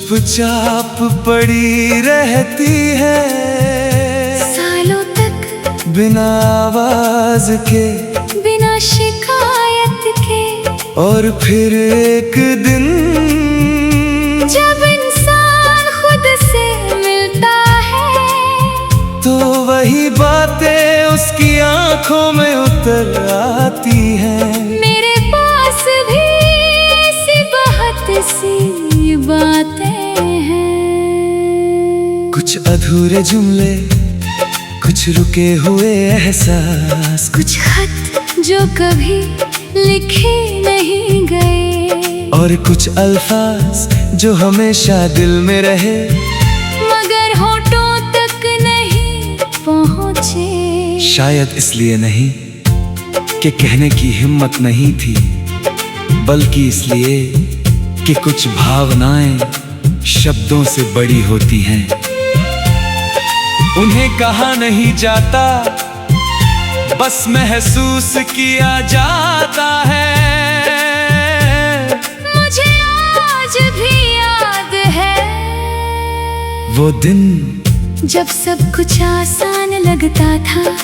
चुपचाप पड़ी रहती है सालों तक, बिना आवाज के, बिना शिकायत के। और फिर एक दिन जब इंसान खुद से मिलता है, तो वही बातें उसकी आंखों में उतर आती हैं। मेरे पास भी ऐसी बहुत सी बातें हैं। कुछ अधूरे जुमले, कुछ रुके हुए एहसास, कुछ खत जो कभी लिखे नहीं गए, और कुछ अल्फाज जो हमेशा दिल में रहे मगर होठों तक नहीं पहुँचे। शायद इसलिए नहीं कि कहने की हिम्मत नहीं थी, बल्कि इसलिए कि कुछ भावनाएं शब्दों से बड़ी होती हैं। उन्हें कहा नहीं जाता, बस महसूस किया जाता है। मुझे आज भी याद है वो दिन जब सब कुछ आसान लगता था,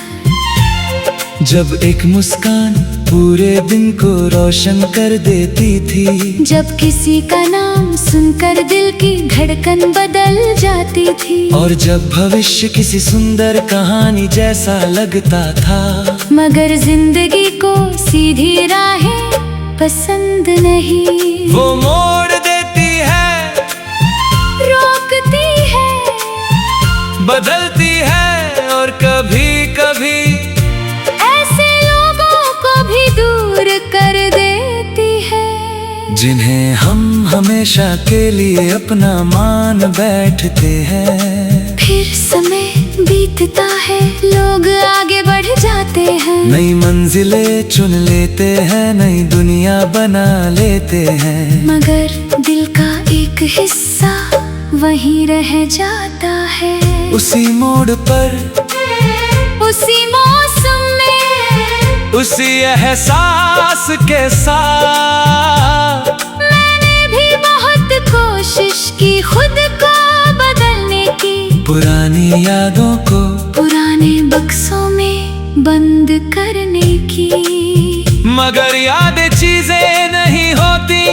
जब एक मुस्कान पूरे दिन को रोशन कर देती थी, जब किसी का नाम सुनकर दिल की धड़कन बदल जाती थी, और जब भविष्य किसी सुंदर कहानी जैसा लगता था। मगर जिंदगी को सीधी राहें पसंद नहीं, वो मोड़ देती है, रोकती है, बदलती है, और कभी कभी ऐसे लोगों को भी दूर कर देती है, जिन्हें हम हमेशा के लिए अपना मान बैठते हैं। फिर समय बीतता है, लोग आगे बढ़ जाते हैं, नई मंजिलें चुन लेते हैं, नई दुनिया बना लेते हैं, मगर दिल का एक हिस्सा वहीं रह जाता है। उसी मोड़ पर, उसी मौसम में, उसी एहसास के साथ। मैंने भी बहुत कोशिश की खुद को बदलने की, पुरानी यादों को पुराने बक्सों में बंद करने की, मगर यादें चीजें नहीं होती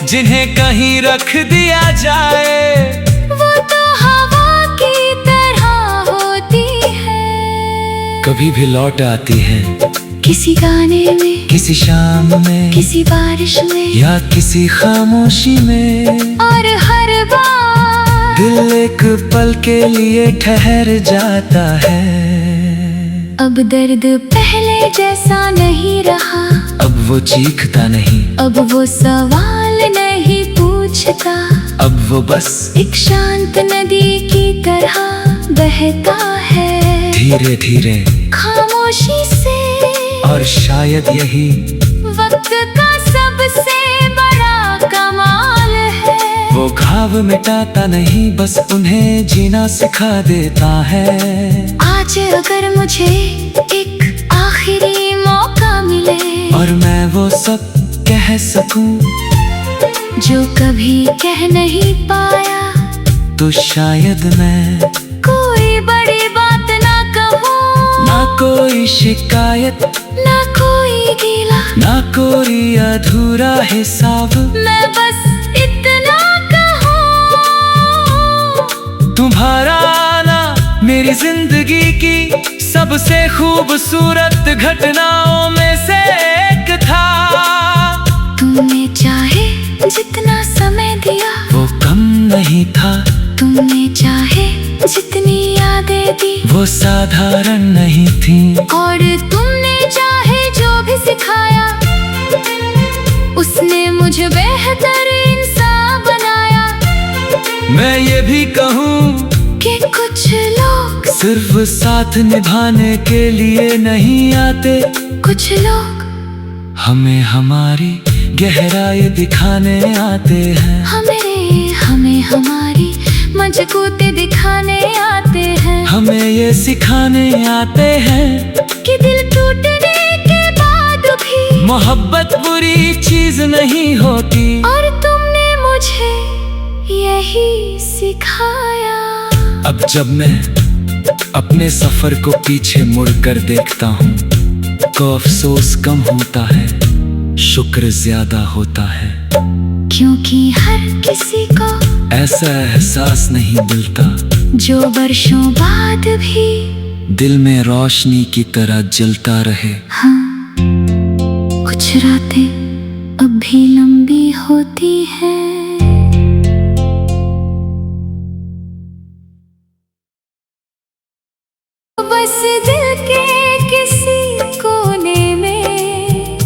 जिन्हें कहीं रख दिया जाए। वो तो हवा की तरह होती है, कभी भी लौट आती है, किसी गाने में, किसी शाम में, किसी बारिश में, या किसी खामोशी में, और हर बार दिल एक पल के लिए ठहर जाता है। अब दर्द पहले जैसा नहीं रहा, अब वो चीखता नहीं, अब वो सवाल नहीं पूछता, अब वो बस एक शांत नदी की तरह बहता है, धीरे धीरे, खामोशी से। और शायद यही वक्त का सबसे बड़ा कमाल है, वो घाव मिटाता नहीं, बस उन्हें जीना सिखा देता है। आज अगर मुझे एक आखिरी मौका मिले, और मैं वो सब कह सकूं जो कभी कह नहीं पाया, तो शायद मैं कोई बड़ी बात ना कहूँ, ना कोई शिकायत, ना कोई गीला, ना कोई अधूरा हिसाब। मैं बस इतना कहूँ, तुम्हारा आना मेरी जिंदगी की सबसे खूबसूरत घटनाओं में से एक था। तुमने चाहे जितना समय दिया, वो कम नहीं था, तुमने चाहे जितनी यादें दी, वो साधारण नहीं थी, और तुमने चाहे जो भी सिखाया, उसने मुझे बेहतर इंसान बनाया। मैं ये भी कहूँ कि कुछ लोग सिर्फ साथ निभाने के लिए नहीं आते, कुछ लोग हमें हमारी गहराई दिखाने आते हैं। हमें हमारी मजबूती दिखाने आते हैं, हमें ये सिखाने आते हैं कि दिल टूटने के बाद भी मोहब्बत बुरी चीज नहीं होती। और तुमने मुझे यही सिखाया। अब जब मैं अपने सफर को पीछे मुड़कर देखता हूँ तो अफसोस कम होता है, शुक्र ज्यादा होता है। क्योंकि हर किसी को ऐसा एहसास नहीं मिलता जो वर्षों बाद भी दिल में रोशनी की तरह जलता रहे। हाँ, कुछ रातें अब भी लंबी होती हैं। बस दिल के किसी कोने में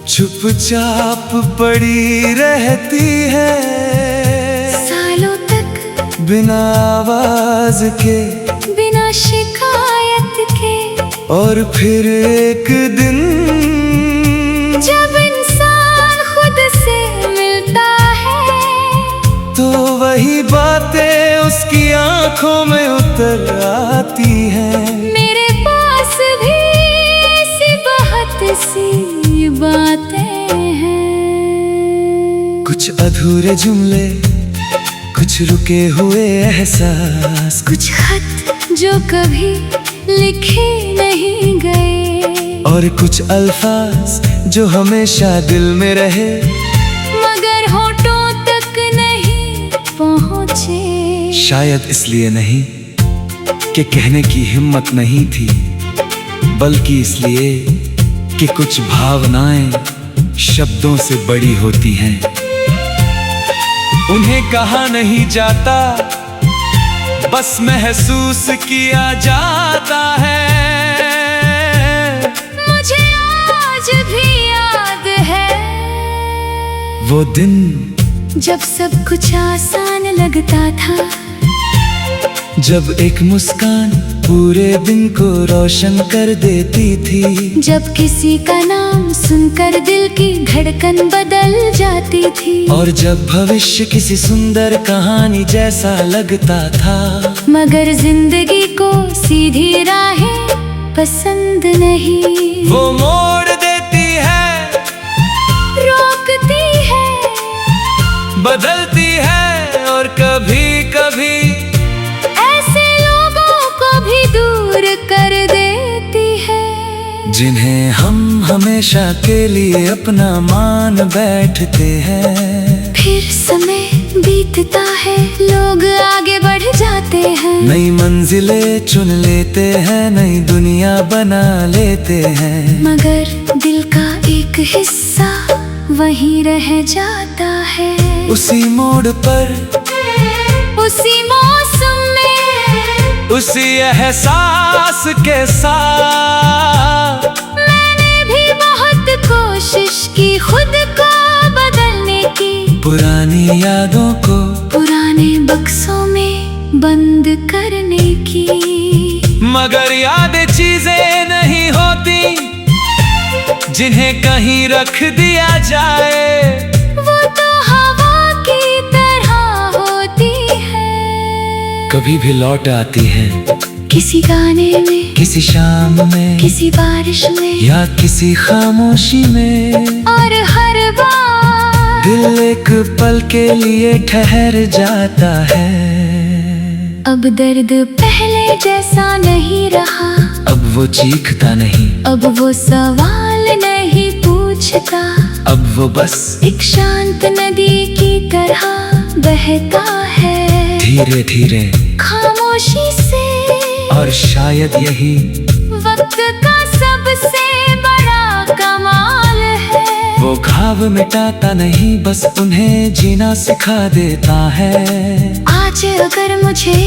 चुपचाप पड़ी रहती है, सालों तक बिना आवाज के, बिना शिकायत के। और फिर एक दिन जब इंसान खुद से मिलता है तो वही बातें उसकी आंखों में उतर आती हैं। मेरे पास भी ऐसी बहुत सी बातें हैं। कुछ अधूरे जुमले, कुछ रुके हुए एहसास, कुछ खत जो कभी लिखे नहीं गए, और कुछ अल्फाज जो हमेशा दिल में रहे मगर होठों तक नहीं पहुँचे। शायद इसलिए नहीं कि कहने की हिम्मत नहीं थी, बल्कि इसलिए कि कुछ भावनाएं शब्दों से बड़ी होती हैं। उन्हें कहा नहीं जाता, बस महसूस किया जाता है। मुझे आज भी याद है वो दिन जब सब कुछ आसान लगता था, जब एक मुस्कान पूरे दिन को रोशन कर देती थी, जब किसी का नाम सुनकर दिल की धड़कन बदल जाती थी, और जब भविष्य किसी सुंदर कहानी जैसा लगता था। मगर जिंदगी को सीधी राहें पसंद नहीं, वो मोड़ देती है, रोकती है, बदलती है, और कभी कभी ऐसे लोगों को भी दूर कर देती है, जिन्हें हम हमेशा के लिए अपना मान बैठते हैं। फिर समय बीतता है, लोग आगे बढ़ जाते हैं, नई मंजिलें चुन लेते हैं, नई दुनिया बना लेते हैं, मगर दिल का एक हिस्सा वहीं रह जाता है। उसी मोड़ पर, उसी मौसम में, उसी एहसास के साथ। मैंने भी बहुत कोशिश की खुद को बदलने की, पुरानी यादों को पुराने बक्सों में बंद करने की, मगर यादें चीजें नहीं होती जिन्हें कहीं रख दिया जाए। वो तो हवा की तरह होती है, कभी भी लौट आती है, किसी गाने में, किसी शाम में, किसी बारिश में, या किसी खामोशी में, और हर बार दिल एक पल के लिए ठहर जाता है। अब दर्द पहले जैसा नहीं रहा, अब वो चीखता नहीं, अब वो सवाल नहीं पूछता, अब वो बस एक शांत नदी की तरह बहता है, धीरे धीरे, खामोशी से। और शायद यही वक्त का सबसे बड़ा कमाल है, वो घाव मिटाता नहीं, बस उन्हें जीना सिखा देता है। आज अगर मुझे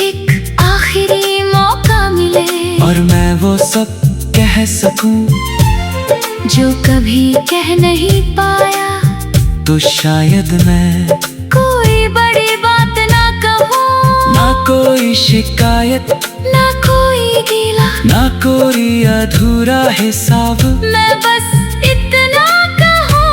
एक आखिरी मौका मिले, और मैं वो सब कह सकूं जो कभी कह नहीं पाया, तो शायद मैं कोई बड़ी बात ना कहूँ, ना कोई शिकायत, ना कोई गीला, ना कोई अधूरा हिसाब, मैं बस इतना कहूँ,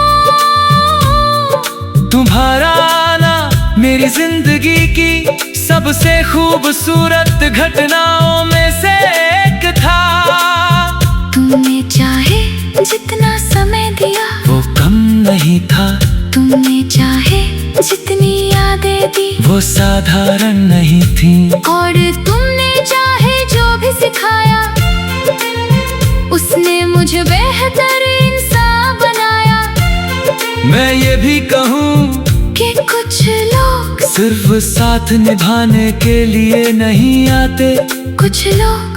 तुम्हारा आना मेरी जिंदगी की सबसे खूबसूरत घटनाओं में से एक था। तुमने चाहे जितना समय दिया वो कम नहीं था, तुमने चाहे जितनी यादें दे दी वो साधारण नहीं थी। और तुमने चाहे जो भी सिखाया, उसने मुझे बेहतर इंसान बनाया। मैं ये भी कहूँ कि कुछ लोग सिर्फ साथ निभाने के लिए नहीं आते, कुछ लोग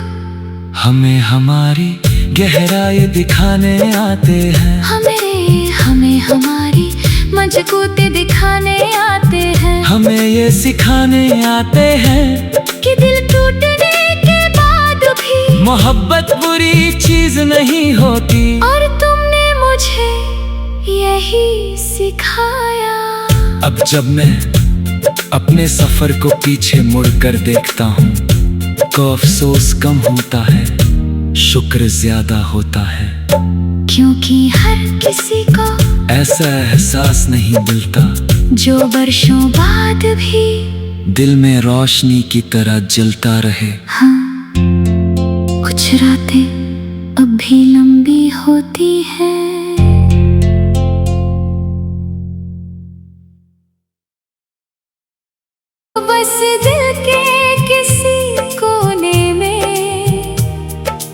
हमें हमारी गहराई दिखाने आते हैं। हमें हमारी मजबूती दिखाने आते हैं। हमें ये सिखाने आते हैं कि दिल टूटने के बाद भी मोहब्बत बुरी चीज नहीं होती। और तुमने मुझे यही सिखाया। अब जब मैं अपने सफर को पीछे मुड़कर देखता हूँ तो अफसोस कम होता है, शुक्र ज्यादा होता है। क्योंकि हर किसी को ऐसा एहसास नहीं मिलता जो वर्षों बाद भी दिल में रोशनी की तरह जलता रहे। हाँ, कुछ रातें अब भी लंबी होती हैं। बस दिल के किसी कोने में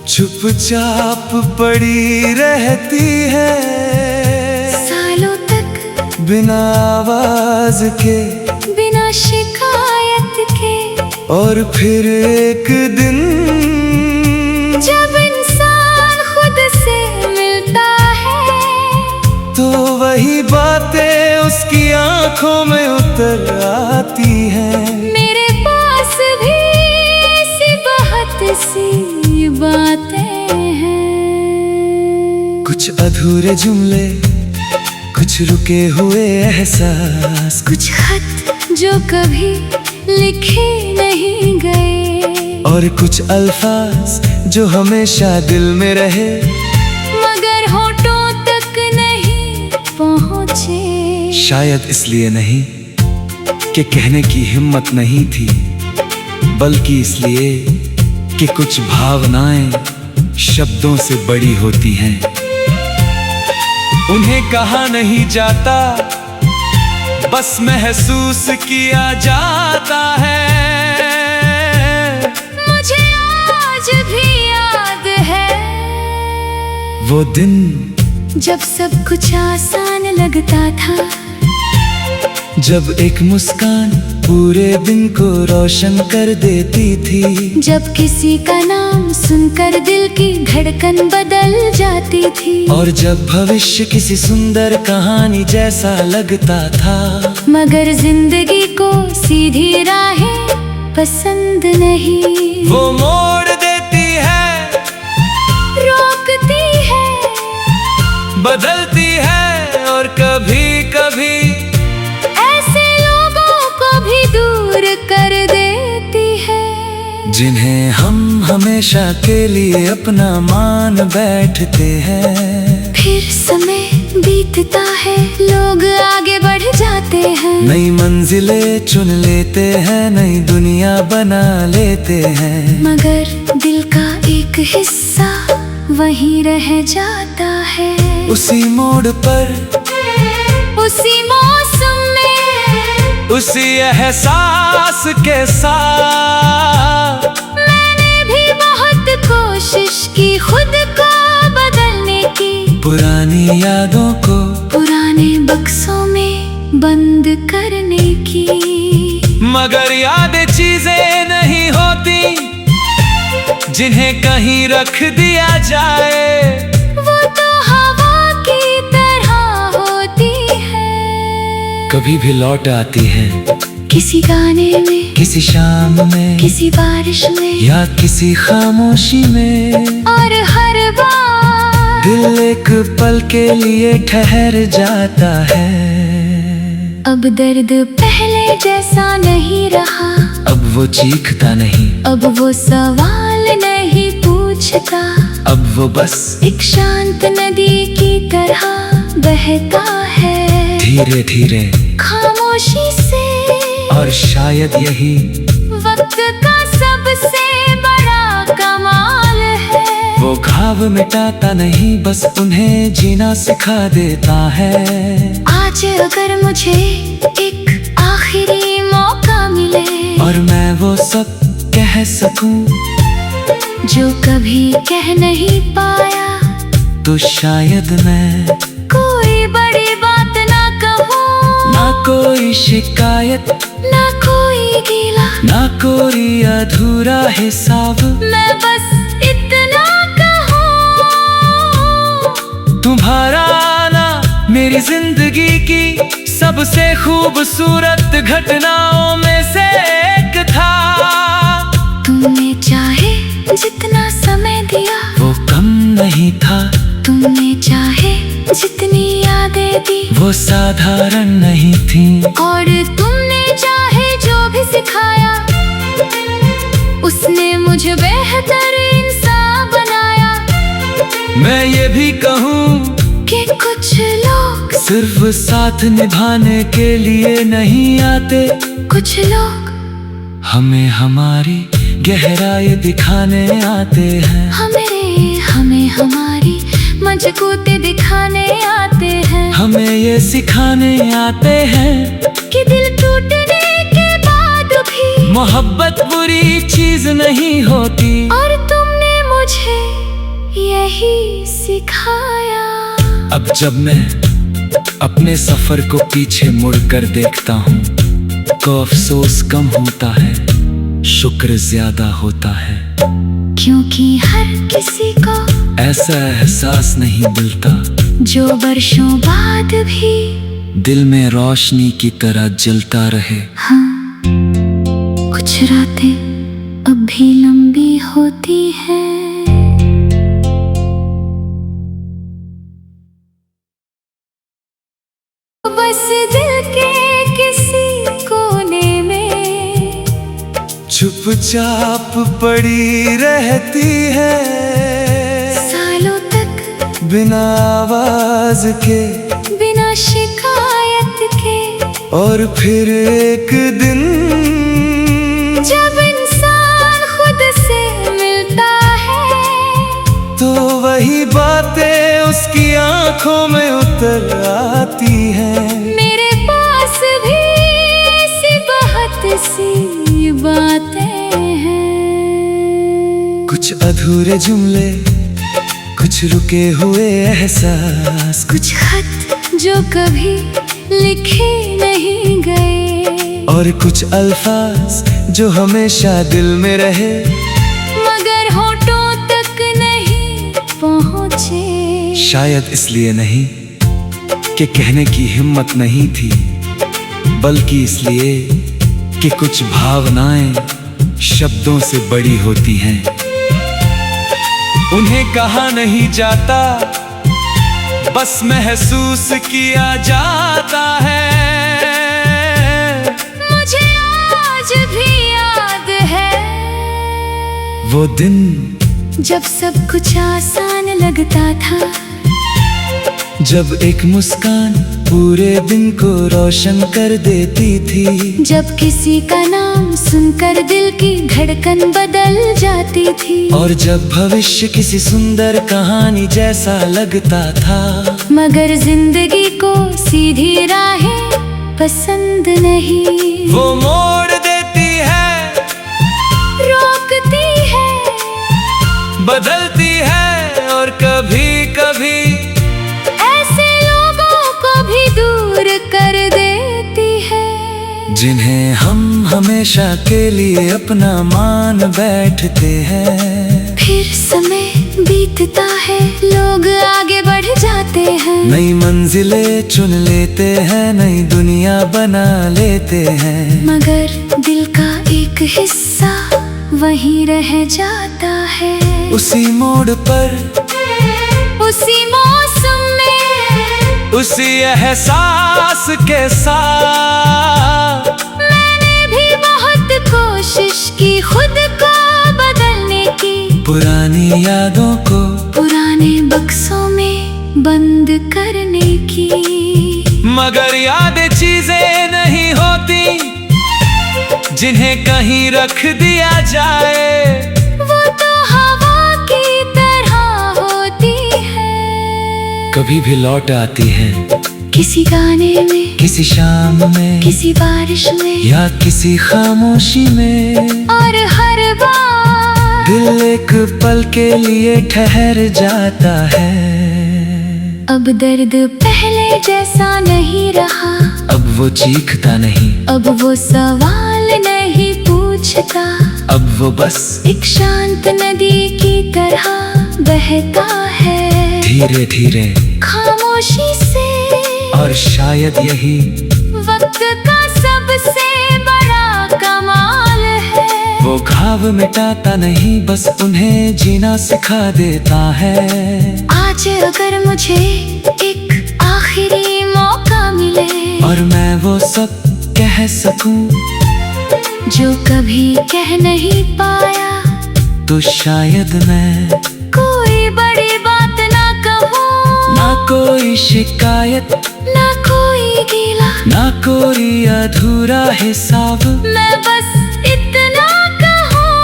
चुपचाप पड़ी रहती है, सालों तक बिना आवाज के, बिना शिकायत के। और फिर एक दिन जब इंसान खुद से मिलता है तो वही बातें उसकी आंखों में उतर आती हैं। मेरे पास भी ऐसी बहुत सी बातें हैं। कुछ अधूरे जुमले, कुछ रुके हुए एहसास, कुछ खत जो कभी लिखे नहीं गए, और कुछ अल्फाज जो हमेशा दिल में रहे मगर होठों तक नहीं पहुँचे। शायद इसलिए नहीं कि कहने की हिम्मत नहीं थी, बल्कि इसलिए कि कुछ भावनाएं शब्दों से बड़ी होती हैं। उन्हें कहा नहीं जाता, बस महसूस किया जाता है। मुझे आज भी याद है वो दिन जब सब कुछ आसान लगता था, जब एक मुस्कान पूरे दिन को रोशन कर देती थी, जब किसी का नाम सुनकर दिल की धड़कन बदल जाती थी, और जब भविष्य किसी सुंदर कहानी जैसा लगता था। मगर जिंदगी को सीधी राहें पसंद नहीं, वो मोड़ देती है, रोकती है, बदलती है, और कभी कभी ऐसे लोगों को भी दूर कर देती है जिन्हें हम हमेशा के लिए अपना मान बैठते हैं। फिर समय बीतता है, लोग आगे बढ़ जाते हैं, नई मंजिलें चुन लेते हैं, नई दुनिया बना लेते हैं, मगर दिल का एक हिस्सा वहीं रह जाता है। उसी मोड़ पर, उसी मौसम में, उसी एहसास के साथ। मैंने भी बहुत कोशिश की खुद को बदलने की, पुरानी यादों को पुराने बक्सों में बंद करने की, मगर यादें चीजें नहीं होती जिन्हें कहीं रख दिया जाए। वो तो हवा की तरह होती है, कभी भी लौट आती है, किसी गाने में, किसी शाम में, किसी बारिश में, या किसी खामोशी में। और हर बार दिल एक पल के लिए ठहर जाता है। अब दर्द पहले जैसा नहीं रहा, अब वो चीखता नहीं, अब वो सवाल नहीं पूछता, अब वो बस एक शांत नदी की तरह बहता है, धीरे धीरे, खामोशी से। और शायद यही वक्त का सबसे बड़ा कमाल है, वो घाव मिटाता नहीं, बस उन्हें जीना सिखा देता है। आज अगर मुझे एक आखिरी आखिरी मौका मिले और मैं वो सब कह सकूं जो कभी कह नहीं पाया, तो शायद मैं कोई बड़ी बात ना कहूँ, ना कोई शिकायत, ना कोई गीला, ना कोई अधूरा हिसाब। मैं बस इतना कहूँ, तुम्हारा आना मेरी जिंदगी की सबसे खूबसूरत घटनाओं में से एक था। तुमने चाहे जितना समय दिया वो कम नहीं था, तुमने चाहे जितनी यादें दी वो साधारण नहीं थी। और तुमने चाहे जो भी सिखाया उसने मुझे बेहतर इंसान बनाया। मैं ये भी कहूँ कि कुछ लोग सिर्फ साथ निभाने के लिए नहीं आते, कुछ लोग हमें हमारी गहराई दिखाने आते हैं। हमें हमारी मजबूती दिखाने आते हैं। हमें ये सिखाने आते हैं कि दिल टूटने के बाद भी मोहब्बत बुरी चीज नहीं होती। और तुमने मुझे यही सिखाया। अब जब मैं अपने सफर को पीछे मुड़कर देखता हूँ तो अफसोस कम होता है, शुक्र ज्यादा होता है। क्योंकि हर किसी को ऐसा एहसास नहीं मिलता जो वर्षों बाद भी दिल में रोशनी की तरह जलता रहे। हाँ, कुछ रातें अब भी लंबी होती हैं। बस दिल के किसी कोने में चुपचाप पड़ी रहती है, सालों तक बिना आवाज के, बिना शिकायत के। और फिर एक दिन जब इंसान खुद से मिलता है तो वही बातें उसकी आंखों में उतर आती हैं। मेरे पास भी ऐसी बहुत सी बातें हैं। कुछ अधूरे जुमले, कुछ रुके हुए एहसास, कुछ खत जो कभी लिखे नहीं गए, और कुछ अल्फाज जो हमेशा दिल में रहे मगर होठों तक नहीं पहुँचे। शायद इसलिए नहीं कि कहने की हिम्मत नहीं थी, बल्कि इसलिए कि कुछ भावनाएं शब्दों से बड़ी होती हैं। उन्हें कहा नहीं जाता, बस महसूस किया जाता है। मुझे आज भी याद है वो दिन जब सब कुछ आसान लगता था, जब एक मुस्कान पूरे दिन को रोशन कर देती थी, जब किसी का नाम सुनकर दिल की धड़कन बदल जाती थी, और जब भविष्य किसी सुंदर कहानी जैसा लगता था। मगर जिंदगी को सीधी राहें पसंद नहीं, वो मोड़ देती है, रोकती है, बदलती है, और कभी कभी ऐसे लोगों को भी दूर कर देती है जिन्हें हम हमेशा के लिए अपना मान बैठते हैं। फिर समय बीतता है, लोग आगे बढ़ जाते हैं, नई मंजिलें चुन लेते हैं, नई दुनिया बना लेते हैं, मगर दिल का एक हिस्सा वहीं रह जाता है। उसी मोड़ पर, उसी मौसम में, उसी एहसास के साथ। मैंने भी बहुत कोशिश की खुद को बदलने की, पुरानी यादों को पुराने बक्सों में बंद करने की, मगर यादें चीजें नहीं होती जिन्हें कहीं रख दिया जाए। वो तो हवा की तरह होती है, कभी भी लौट आती है किसी गाने में, किसी शाम में, किसी बारिश में, या किसी खामोशी में, और हर बार दिल एक पल के लिए ठहर जाता है। अब दर्द पहले जैसा नहीं रहा, अब वो चीखता नहीं, अब वो सवाल नहीं पूछता, अब वो बस एक शांत नदी की तरह बहता है, धीरे धीरे खामोशी से। और शायद यही वक्त का सबसे बड़ा कमाल है, वो घाव मिटाता नहीं, बस उन्हें जीना सिखा देता है। आज अगर मुझे एक आखिरी मौका मिले, और मैं वो सब कह सकूं जो कभी कह नहीं पाया, तो शायद मैं कोई बड़ी बात ना कहूँ, ना कोई शिकायत, ना कोई गीला, ना कोई अधूरा हिसाब, मैं बस इतना कहूँ,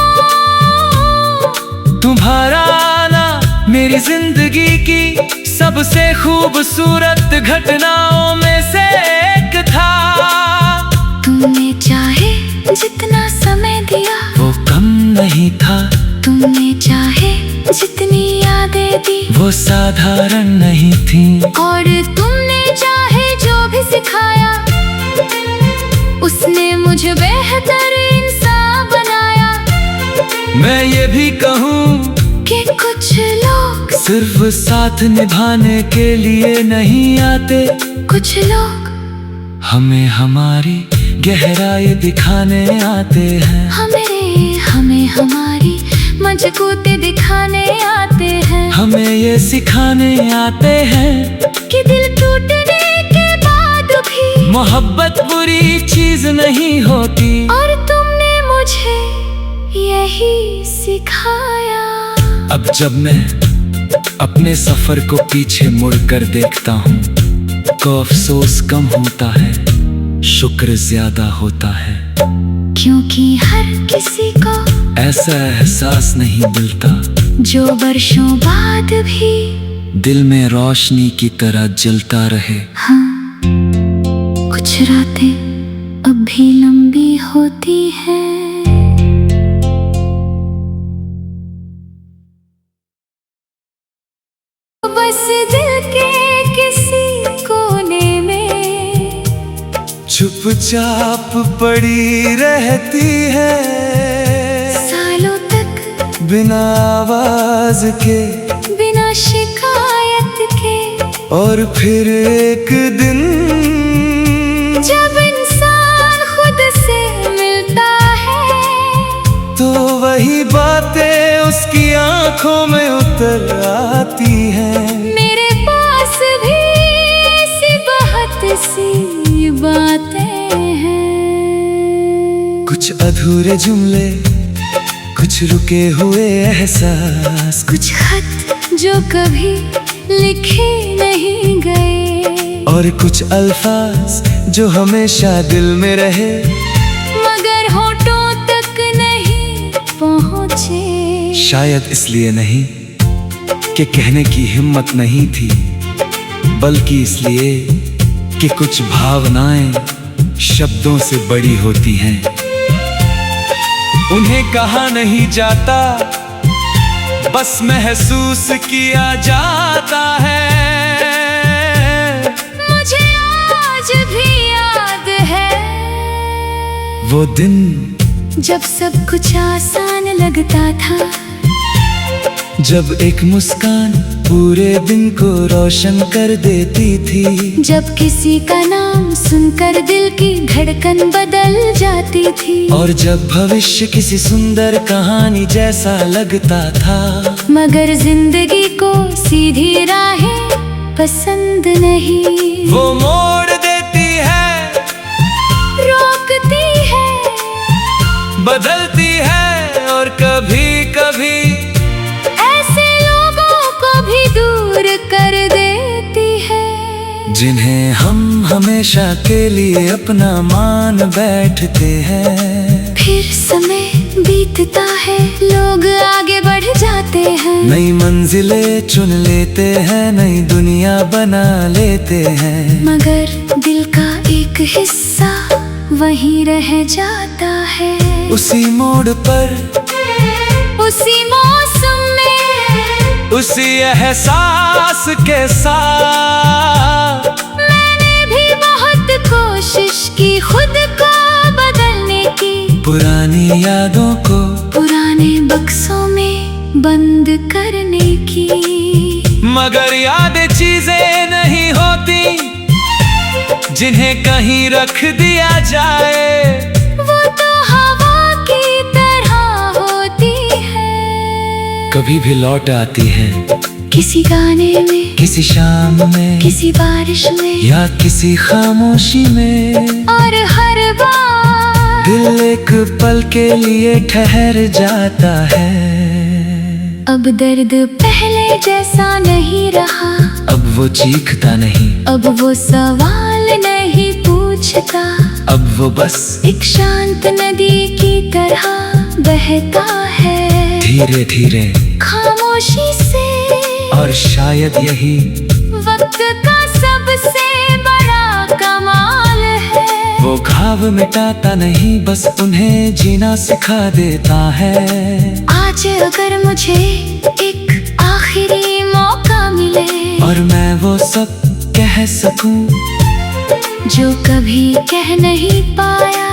तुम्हारा आना मेरी जिंदगी की सबसे खूबसूरत घटनाओं में से एक था। तुमने चाहे जितना समय दिया, वो कम नहीं था, तुमने चाहे जितनी यादें दी, वो साधारण नहीं थी, और तुमने चाहे जो भी सिखाया, उसने मुझे बेहतर इंसान बनाया। मैं ये भी कहूँ कि कुछ लोग सिर्फ साथ निभाने के लिए नहीं आते, कुछ लोग हमें हमारी गहराई दिखाने आते हैं, हमें हमारी मजबूती दिखाने आते हैं, हमें ये सिखाने आते हैं कि दिल टूटने के बाद भी मोहब्बत बुरी चीज नहीं होती। और तुमने मुझे यही सिखाया। अब जब मैं अपने सफर को पीछे मुड़कर देखता हूँ, तो अफसोस कम होता है, शुक्र ज्यादा होता है, क्योंकि हर किसी को ऐसा एहसास नहीं मिलता जो वर्षों बाद भी दिल में रोशनी की तरह जलता रहे। हाँ, कुछ रातें अब भी लंबी होती है। बस दिल के किसी कोने में चुपचाप पड़ी रहती है, सालों तक बिना आवाज के, बिना शिकायत के। और फिर एक दिन जब इंसान खुद से मिलता है, तो वही बातें उसकी आंखों में उतर आती हैं। मेरे पास भी ऐसी बहुत सी बातें हैं, कुछ अधूरे जुमले, कुछ रुके हुए एहसास, कुछ खत जो कभी लिखे नहीं गए, और कुछ अल्फाज जो हमेशा दिल में रहे, मगर होठों तक नहीं पहुँचे। शायद इसलिए नहीं कि कहने की हिम्मत नहीं थी, बल्कि इसलिए कि कुछ भावनाएं शब्दों से बड़ी होती हैं, उन्हें कहा नहीं जाता, बस महसूस किया जाता है। मुझे आज भी याद है वो दिन जब सब कुछ आसान लगता था, जब एक मुस्कान पूरे दिन को रोशन कर देती थी, जब किसी का नाम सुनकर दिल की धड़कन बदल जाती थी, और जब भविष्य किसी सुंदर कहानी जैसा लगता था, मगर जिंदगी को सीधी राहें पसंद नहीं। वो मोड़ देती है, रोकती है, बदलती है, और कभी कभी ऐसे लोगों को भी दूर कर देती है, जिन्हें हम हमेशा के लिए अपना मान बैठते हैं। फिर समय बीतता है, लोग आगे बढ़ जाते हैं, नई मंजिलें चुन लेते हैं, नई दुनिया बना लेते हैं, मगर दिल का एक हिस्सा वहीं रह जाता है। उसी मोड़ पर, उसी मौसम में, उसी एहसास के साथ मैंने भी बहुत कोशिश की खुद को बदलने की, पुरानी यादों को पुराने बक्सों में बंद करने की। मगर यादें चीजें नहीं होती जिन्हें कहीं रख दिया जाए, वो तो हवा की तरह होती है, कभी भी लौट आती है, किसी गाने में, किसी शाम में, किसी बारिश में, या किसी खामोशी में, और हर बार दिल एक पल के लिए ठहर जाता है। अब दर्द पहले जैसा नहीं रहा, अब वो चीखता नहीं, अब वो सवाल नहीं पूछता, अब वो बस एक शांत नदी की तरह बहता है, धीरे धीरे, खामोशी से। और शायद यही वक्त का सबसे बड़ा कमाल है, वो घाव मिटाता नहीं, बस उन्हें जीना सिखा देता है। आज अगर मुझे एक आखिरी मौका मिले, और मैं वो सब कह सकूं जो कभी कह नहीं पाया,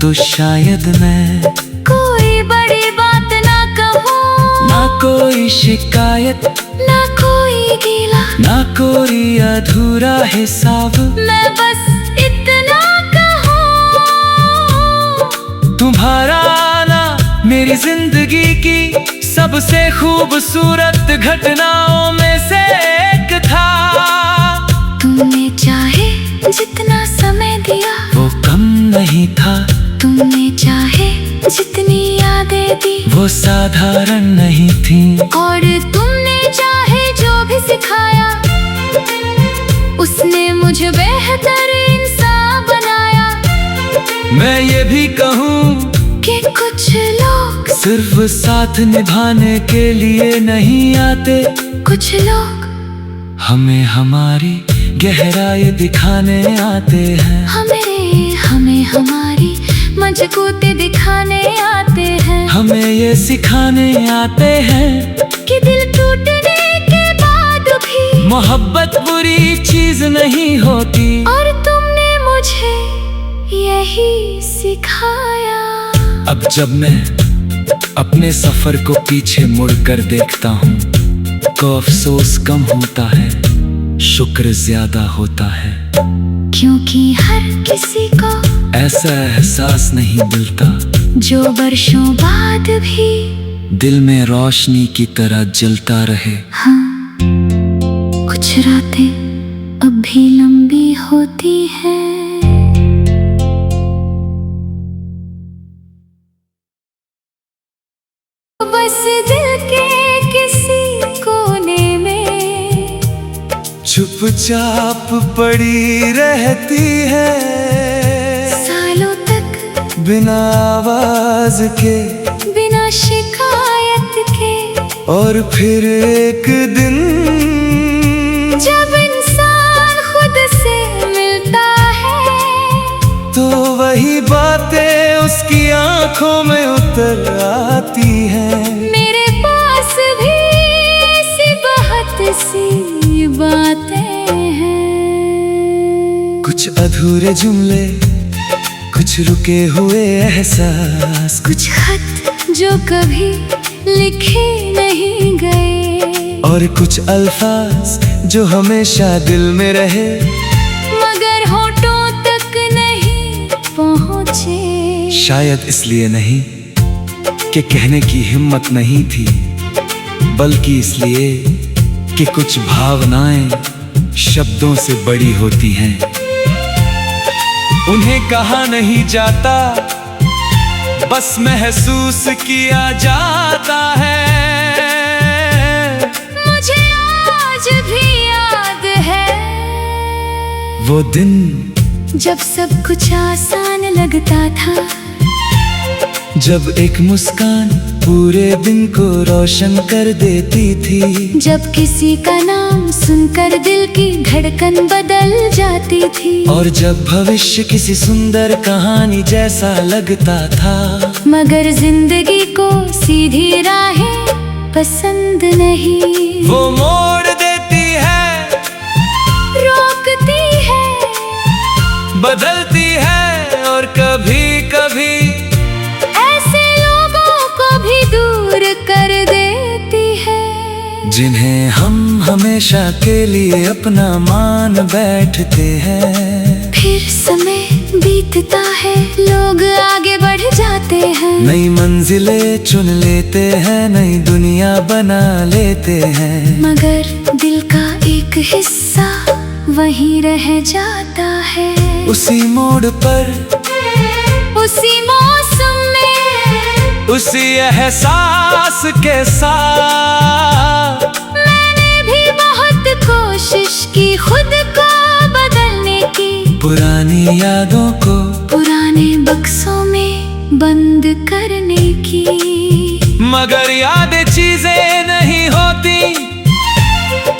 तो शायद मैं कोई बड़ी बात ना कहूँ, ना कोई शिकायत, ना कोई गीला, ना कोई अधूरा हिसाब, मैं बस इतना कहूँ, तुम्हारा आना मेरी जिंदगी की सबसे खूबसूरत घटनाओं में से एक था। तुमने चाहे जितना समय दिया, वो कम नहीं था, तुमने चाहे जितनी यादें दी, वो साधारण नहीं थी, और तुमने चाहे जो भी सिखाया, उसने मुझे बेहतर इंसान बनाया। मैं ये भी कहूँ कि कुछ लोग सिर्फ साथ निभाने के लिए नहीं आते, कुछ लोग हमें हमारी गहराई दिखाने आते हैं, हमें हमारी मजबूती दिखाने आते हैं, हमें ये सिखाने आते हैं कि दिल टूटने के बाद भी मोहब्बत बुरी चीज नहीं होती। और तुमने मुझे यही सिखाया। अब जब मैं अपने सफर को पीछे मुड़कर देखता हूँ, तो अफसोस कम होता है, शुक्र ज्यादा होता है, क्योंकि हर किसी को ऐसा एहसास नहीं मिलता जो वर्षों बाद भी दिल में रोशनी की तरह जलता रहे। हाँ, कुछ रातें अब भी लंबी होती हैं। बस दिल के किसी कोने में चुपचाप पड़ी रहती है, सालों तक बिना आवाज के, बिना शिकायत के। और फिर एक दिन जब इंसान खुद से मिलता है, तो वही बातें उसकी आंखों में उतर आती हैं। मेरे पास भी ऐसी बहुत सी बातें हैं, कुछ अधूरे जुमले, कुछ रुके हुए एहसास, कुछ खत जो कभी लिखे नहीं गए, और कुछ अल्फाज जो हमेशा दिल में रहे, मगर होठों तक नहीं पहुँचे। शायद इसलिए नहीं कि कहने की हिम्मत नहीं थी, बल्कि इसलिए कि कुछ भावनाएं शब्दों से बड़ी होती हैं, उन्हें कहा नहीं जाता, बस महसूस किया जाता है। मुझे आज भी याद है वो दिन जब सब कुछ आसान लगता था, जब एक मुस्कान पूरे दिन को रोशन कर देती थी, जब किसी का नाम सुनकर दिल की धड़कन बदल जाती थी, और जब भविष्य किसी सुंदर कहानी जैसा लगता था। मगर जिंदगी को सीधी राहें पसंद नहीं, वो मोड़ देती है, रोकती है, बदलती है, और कभी कभी ऐसे लोगों को भी दूर कर देती है, जिन्हें हम हमेशा के लिए अपना मान बैठते हैं। फिर समय बीतता है, लोग आगे बढ़ जाते हैं, नई मंजिलें चुन लेते हैं, नई दुनिया बना लेते हैं, मगर दिल का एक हिस्सा वहीं रह जाता है। उसी मोड़ पर, उसी मौसम में, उसी एहसास के साथ मैंने भी बहुत कोशिश की खुद को बदलने की, पुरानी यादों को पुराने बक्सों में बंद करने की। मगर यादें चीजें नहीं होती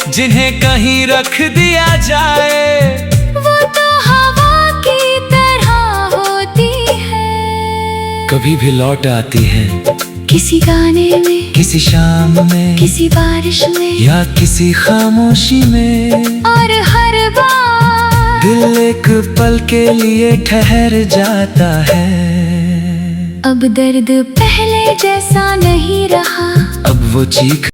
जिन्हें कहीं रख दिया जाए, वो तो हवा की तरह होती है, कभी भी लौट आती है, किसी गाने में, किसी शाम में, किसी बारिश में, या किसी खामोशी में, और हर बार दिल एक पल के लिए ठहर जाता है। अब दर्द पहले जैसा नहीं रहा, अब वो चीख